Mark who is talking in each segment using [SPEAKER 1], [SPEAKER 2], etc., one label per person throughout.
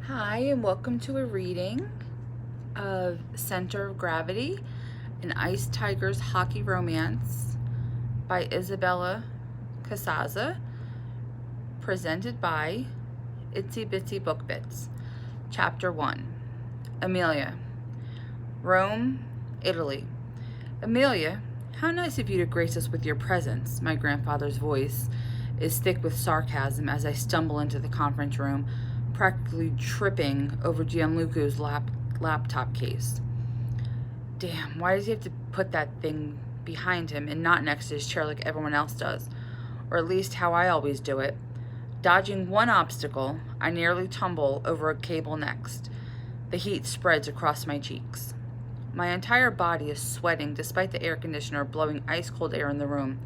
[SPEAKER 1] Hi, and welcome to a reading of Center of Gravity, an Ice Tiger's Hockey Romance by Isabella Cassazza, presented by Itsy Bitsy Book Bits. Chapter 1. Amelia. Rome, Italy. Amelia, how nice of you to grace us with your presence. My grandfather's voice is thick with sarcasm as I stumble into the conference room, practically tripping over Gianluca's laptop case. Damn, why does he have to put that thing behind him and not next to his chair like everyone else does? Or at least how I always do it. Dodging one obstacle, I nearly tumble over a cable next. The heat spreads across my cheeks. My entire body is sweating despite the air conditioner blowing ice-cold air in the room.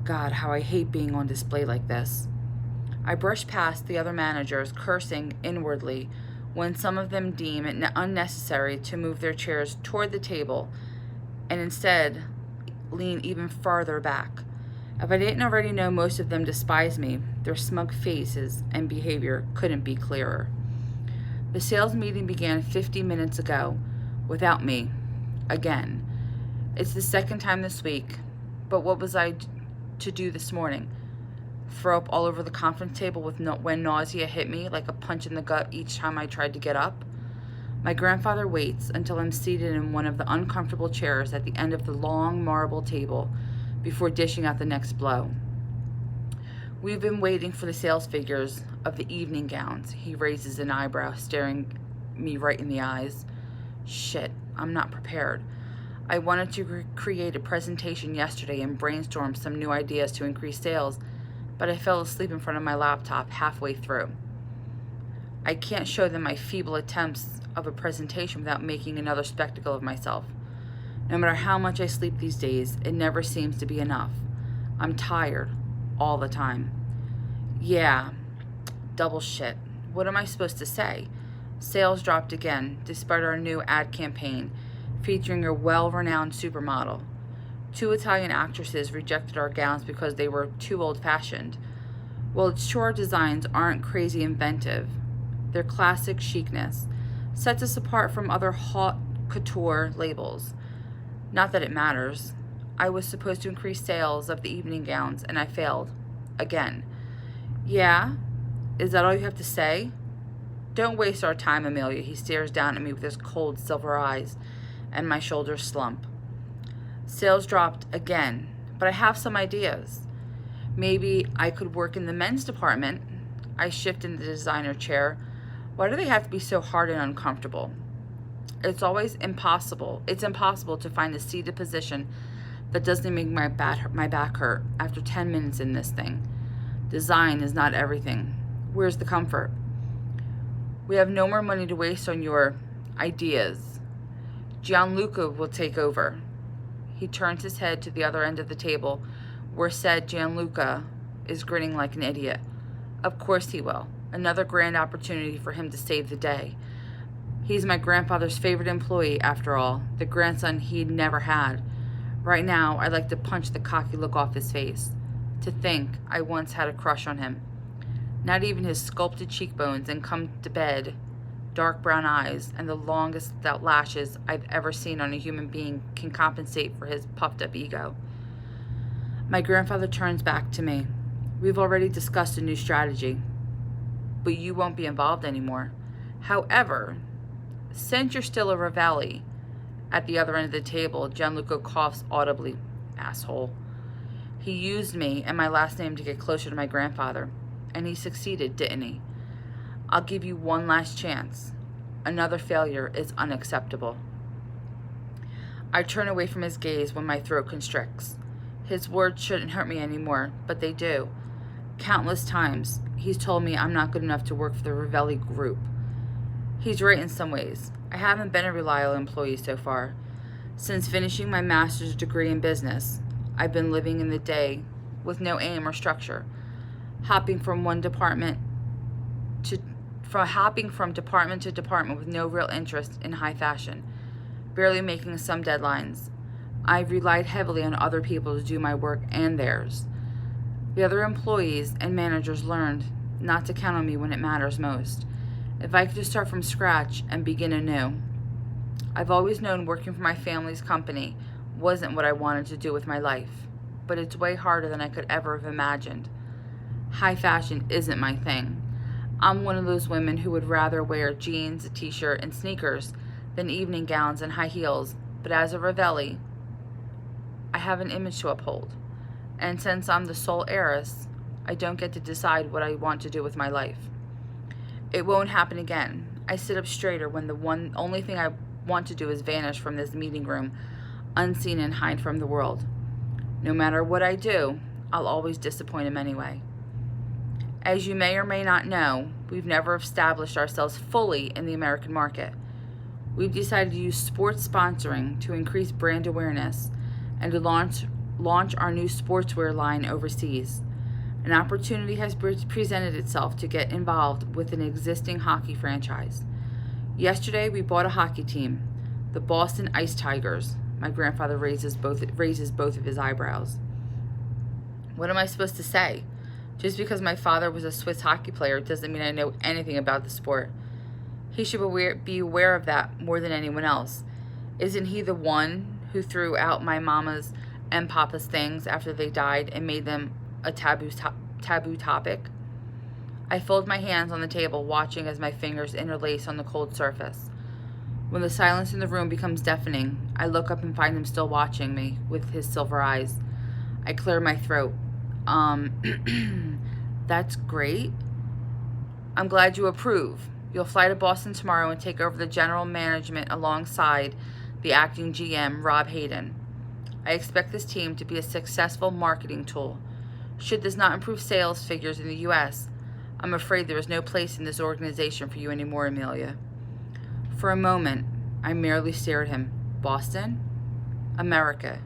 [SPEAKER 1] God, how I hate being on display like this. I brush past the other managers, cursing inwardly when some of them deem it unnecessary to move their chairs toward the table and instead lean even farther back. If I didn't already know most of them despise me, their smug faces and behavior couldn't be clearer. The sales meeting began 50 minutes ago without me, again. It's the second time this week, but what was I to do this morning? Throw up all over the conference table when nausea hit me like a punch in the gut each time I tried to get up? My grandfather waits until I'm seated in one of the uncomfortable chairs at the end of the long marble table before dishing out the next blow. We've been waiting for the sales figures of the evening gowns. He raises an eyebrow, staring me right in the eyes. Shit, I'm not prepared. I wanted to create a presentation yesterday and brainstorm some new ideas to increase sales, but I fell asleep in front of my laptop halfway through. I can't show them my feeble attempts of a presentation without making another spectacle of myself. No matter how much I sleep these days, it never seems to be enough. I'm tired all the time. Yeah, double shit. What am I supposed to say? Sales dropped again, despite our new ad campaign featuring a well-renowned supermodel. 2 Italian actresses rejected our gowns because they were too old-fashioned. Well, its sure designs aren't crazy inventive. Their classic chicness sets us apart from other haute couture labels. Not that it matters. I was supposed to increase sales of the evening gowns, and I failed. Again. Yeah? Is that all you have to say? Don't waste our time, Amelia. He stares down at me with his cold silver eyes, and my shoulders slump. Sales dropped again, but I have some ideas. Maybe I could work in the men's department. I shift in the designer chair. Why do they have to be so hard and uncomfortable? It's impossible to find a seated position that doesn't make my back hurt after 10 minutes in this thing. Design is not everything. Where's the comfort? We have no more money to waste on your ideas. Gianluca will take over. He turns his head to the other end of the table, where said Gianluca is grinning like an idiot. Of course he will. Another grand opportunity for him to save the day. He's my grandfather's favorite employee, after all, the grandson he'd never had. Right now, I'd like to punch the cocky look off his face. To think I once had a crush on him. Not even his sculpted cheekbones and come-to-bed, dark brown eyes, and the longest lashes I've ever seen on a human being can compensate for his puffed-up ego. My grandfather turns back to me. We've already discussed a new strategy, but you won't be involved anymore. However, since you're still a Ravelli, at the other end of the table, Gianluca coughs audibly. Asshole. He used me and my last name to get closer to my grandfather, and he succeeded, didn't he? I'll give you one last chance. Another failure is unacceptable. I turn away from his gaze when my throat constricts. His words shouldn't hurt me anymore, but they do. Countless times, he's told me I'm not good enough to work for the Ravelli group. He's right in some ways. I haven't been a reliable employee so far. Since finishing my master's degree in business, I've been living in the day with no aim or structure, hopping from department to department with no real interest in high fashion, barely making some deadlines. I've relied heavily on other people to do my work and theirs. The other employees and managers learned not to count on me when it matters most, If I could just start from scratch and begin anew. I've always known working for my family's company wasn't what I wanted to do with my life, but it's way harder than I could ever have imagined. High fashion isn't my thing. I'm one of those women who would rather wear jeans, a t-shirt, and sneakers than evening gowns and high heels, but as a Ravelli, I have an image to uphold. And since I'm the sole heiress, I don't get to decide what I want to do with my life. It won't happen again. I sit up straighter when the only thing I want to do is vanish from this meeting room, unseen and hide from the world. No matter what I do, I'll always disappoint him anyway. As you may or may not know, we've never established ourselves fully in the American market. We've decided to use sports sponsoring to increase brand awareness and to launch our new sportswear line overseas. An opportunity has presented itself to get involved with an existing hockey franchise. Yesterday, we bought a hockey team, the Boston Ice Tigers. My grandfather raises both of his eyebrows. What am I supposed to say? Just because my father was a Swiss hockey player doesn't mean I know anything about the sport. He should be aware of that more than anyone else. Isn't he the one who threw out my mama's and papa's things after they died and made them a taboo topic? I fold my hands on the table, watching as my fingers interlace on the cold surface. When the silence in the room becomes deafening, I look up and find him still watching me with his silver eyes. I clear my throat. That's great. I'm glad you approve. You'll fly to Boston tomorrow and take over the general management alongside the acting GM, Rob Hayden. I expect this team to be a successful marketing tool. Should this not improve sales figures in the U.S., I'm afraid there is no place in this organization for you anymore, Amelia. For a moment, I merely stare at him. Boston? America.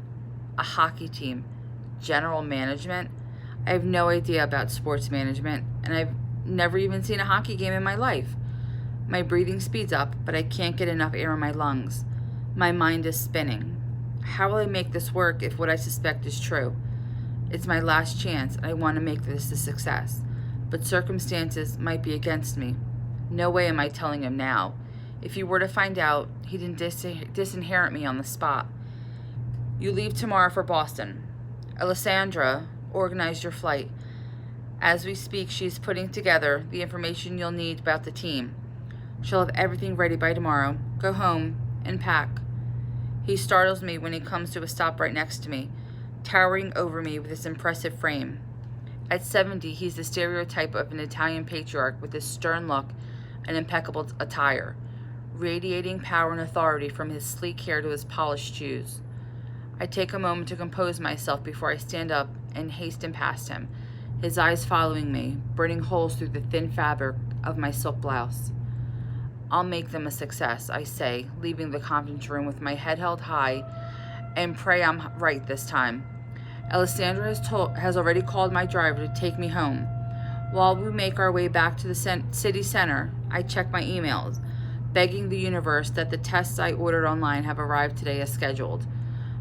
[SPEAKER 1] A hockey team. General management? I have no idea about sports management, and I've never even seen a hockey game in my life. My breathing speeds up, but I can't get enough air in my lungs. My mind is spinning. How will I make this work if what I suspect is true? It's my last chance, and I want to make this a success. But circumstances might be against me. No way am I telling him now. If he were to find out, he didn't disinherit me on the spot. You leave tomorrow for Boston. Alessandra organized your flight. As we speak, she is putting together the information you'll need about the team. She'll have everything ready by tomorrow. Go home and pack. He startles me when he comes to a stop right next to me, towering over me with his impressive frame. At 70, he's the stereotype of an Italian patriarch with his stern look and impeccable attire, radiating power and authority from his sleek hair to his polished shoes. I take a moment to compose myself before I stand up and hasten past him, his eyes following me, burning holes through the thin fabric of my silk blouse. I'll make them a success, I say, leaving the conference room with my head held high, and pray I'm right this time. Alessandra has already called my driver to take me home. While we make our way back to the city center, I check my emails, begging the universe that the tests I ordered online have arrived today as scheduled.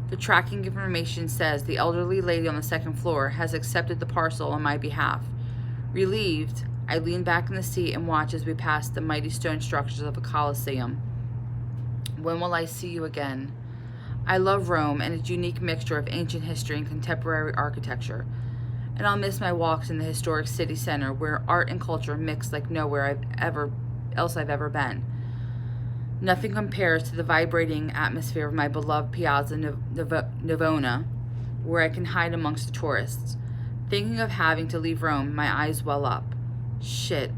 [SPEAKER 1] The tracking information says the elderly lady on the second floor has accepted the parcel on my behalf. Relieved, I lean back in the seat and watch as we pass the mighty stone structures of the Colosseum. When will I see you again? I love Rome and its unique mixture of ancient history and contemporary architecture. And I'll miss my walks in the historic city center where art and culture mix like nowhere I've ever been. Nothing compares to the vibrating atmosphere of my beloved Piazza Navona, where I can hide amongst the tourists. Thinking of having to leave Rome, my eyes well up. Shit.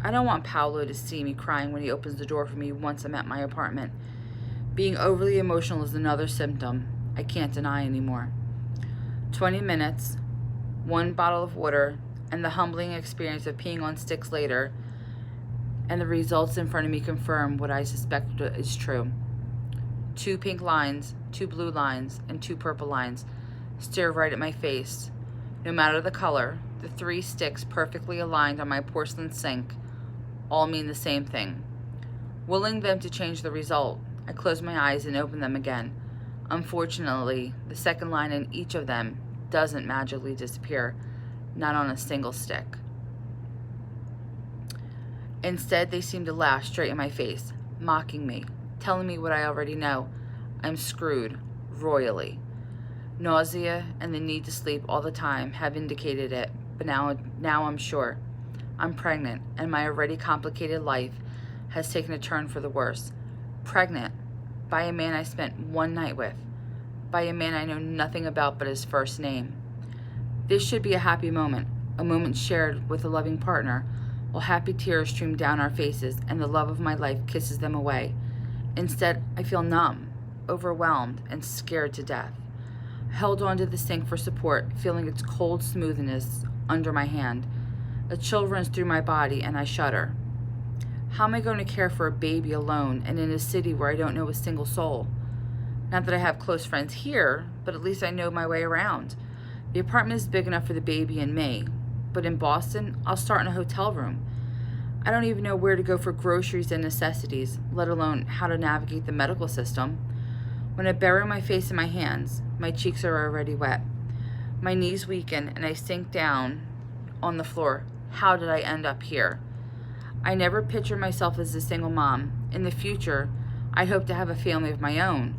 [SPEAKER 1] I don't want Paolo to see me crying when he opens the door for me once I'm at my apartment. Being overly emotional is another symptom I can't deny anymore. 20 minutes, 1 bottle of water, and the humbling experience of peeing on sticks later, and the results in front of me confirm what I suspect is true. 2 pink lines, 2 blue lines, and 2 purple lines stare right at my face. No matter the color, the 3 sticks perfectly aligned on my porcelain sink all mean the same thing. Willing them to change the result, I close my eyes and open them again. Unfortunately, the second line in each of them doesn't magically disappear, not on a single stick. Instead, they seem to laugh straight in my face, mocking me, telling me what I already know. I'm screwed, royally. Nausea and the need to sleep all the time have indicated it, but now I'm sure. I'm pregnant, and my already complicated life has taken a turn for the worse. Pregnant by a man I spent one night with, by a man I know nothing about but his first name. This should be a happy moment, a moment shared with a loving partner, while happy tears stream down our faces and the love of my life kisses them away. Instead, I feel numb, overwhelmed, and scared to death. I held onto the sink for support, feeling its cold smoothness under my hand. A chill runs through my body, and I shudder. How am I going to care for a baby alone and in a city where I don't know a single soul? Not that I have close friends here, but at least I know my way around. The apartment is big enough for the baby and me, but in Boston, I'll start in a hotel room. I don't even know where to go for groceries and necessities, let alone how to navigate the medical system. When I bury my face in my hands, my cheeks are already wet. My knees weaken and I sink down on the floor. How did I end up here? I never pictured myself as a single mom. In the future, I hope to have a family of my own,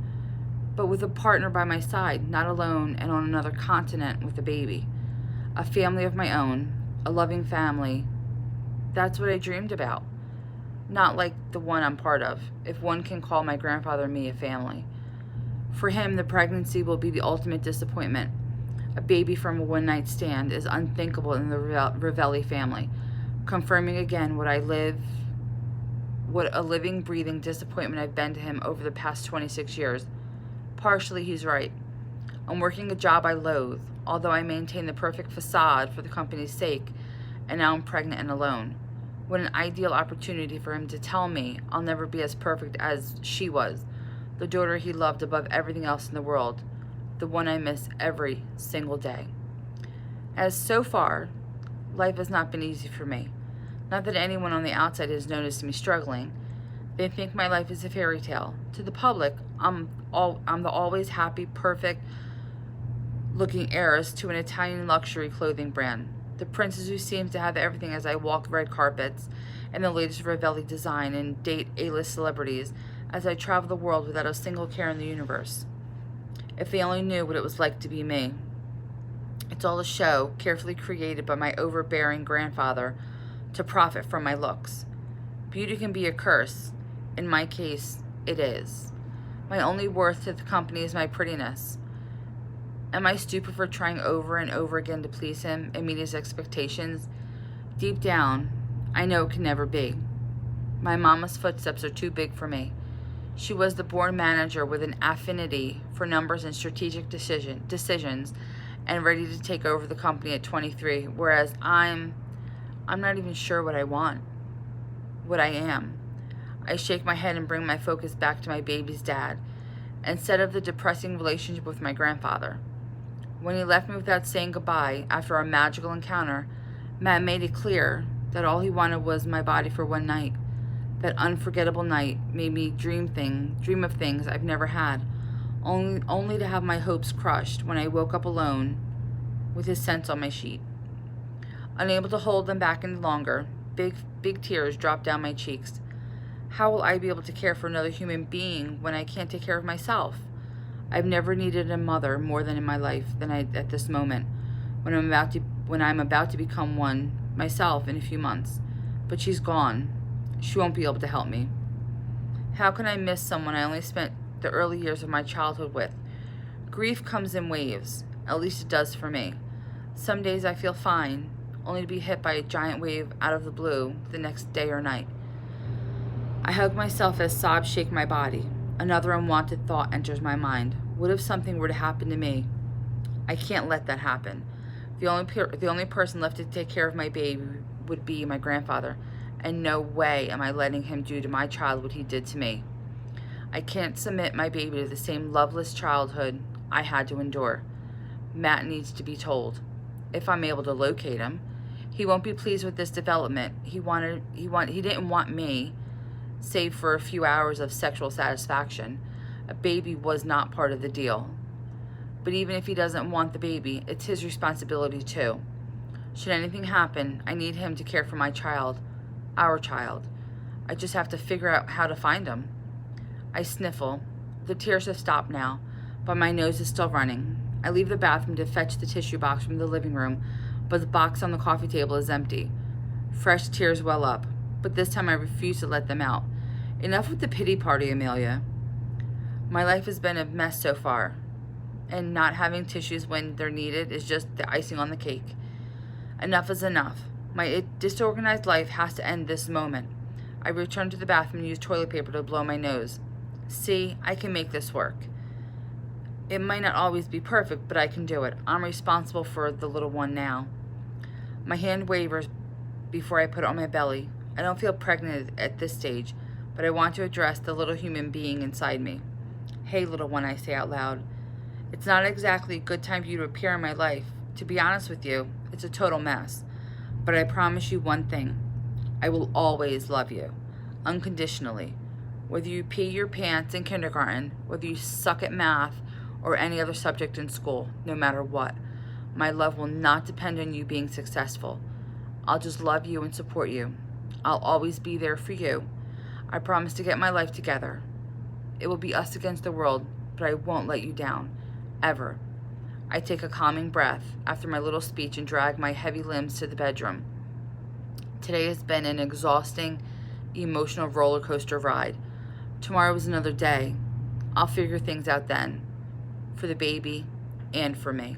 [SPEAKER 1] but with a partner by my side, not alone and on another continent with a baby. A family of my own, a loving family. That's what I dreamed about. Not like the one I'm part of, if one can call my grandfather and me a family. For him, the pregnancy will be the ultimate disappointment. A baby from a one-night stand is unthinkable in the Ravelli family, confirming again what a living, breathing disappointment I've been to him over the past 26 years. Partially, he's right. I'm working a job I loathe, although I maintain the perfect facade for the company's sake, and now I'm pregnant and alone. What an ideal opportunity for him to tell me I'll never be as perfect as she was, the daughter he loved above everything else in the world, the one I miss every single day. As so far, life has not been easy for me. Not that anyone on the outside has noticed me struggling. They think my life is a fairy tale. To the public, I'm the always happy, perfect looking heiress to an Italian luxury clothing brand. The princess who seems to have everything as I walk red carpets and the latest Ravelli design and date A-list celebrities as I travel the world without a single care in the universe. If they only knew what it was like to be me. It's all a show, carefully created by my overbearing grandfather to profit from my looks. Beauty can be a curse. In my case, it is. My only worth to the company is my prettiness. Am I stupid for trying over and over again to please him and meet his expectations? Deep down, I know it can never be. My mama's footsteps are too big for me. She was the born manager with an affinity for numbers and strategic decisions and ready to take over the company at 23, whereas I'm not even sure what I want, what I am. I shake my head and bring my focus back to my baby's dad, instead of the depressing relationship with my grandfather. When he left me without saying goodbye after our magical encounter, Matt made it clear that all he wanted was my body for one night. That unforgettable night made me dream of things I've never had, only to have my hopes crushed when I woke up alone with his scents on my sheet. Unable to hold them back any longer, big tears dropped down my cheeks. How will I be able to care for another human being when I can't take care of myself? I've never needed a mother more than in my life than at this moment, when I'm about to become one myself in a few months. But she's gone. She won't be able to help me. How can I miss someone I only spent the early years of my childhood with? Grief comes in waves, at least it does for me. Some days I feel fine, only to be hit by a giant wave out of the blue the next day or night. I hug myself as sobs shake my body. Another unwanted thought enters my mind. What if something were to happen to me? I can't let that happen. The only person left to take care of my baby would be my grandfather, and no way am I letting him do to my child what he did to me. I can't submit my baby to the same loveless childhood I had to endure. Matt needs to be told. If I'm able to locate him, he won't be pleased with this development. He didn't want me, save for a few hours of sexual satisfaction. A baby was not part of the deal. But even if he doesn't want the baby, it's his responsibility too. Should anything happen, I need him to care for my child. Our child. I just have to figure out how to find him. I sniffle. The tears have stopped now, but my nose is still running. I leave the bathroom to fetch the tissue box from the living room, but the box on the coffee table is empty. Fresh tears well up, but this time I refuse to let them out. Enough with the pity party, Amelia. My life has been a mess so far, and not having tissues when they're needed is just the icing on the cake. Enough is enough. My disorganized life has to end this moment. I return to the bathroom and use toilet paper to blow my nose. See, I can make this work. It might not always be perfect, but I can do it. I'm responsible for the little one now. My hand wavers before I put it on my belly. I don't feel pregnant at this stage, but I want to address the little human being inside me. Hey, little one, I say out loud. It's not exactly a good time for you to appear in my life. To be honest with you, it's a total mess. But I promise you one thing. I will always love you, unconditionally. Whether you pee your pants in kindergarten, whether you suck at math, or any other subject in school, no matter what. My love will not depend on you being successful. I'll just love you and support you. I'll always be there for you. I promise to get my life together. It will be us against the world, but I won't let you down. Ever. I take a calming breath after my little speech and drag my heavy limbs to the bedroom. Today has been an exhausting, emotional roller coaster ride. Tomorrow is another day. I'll figure things out then. For the baby and for me.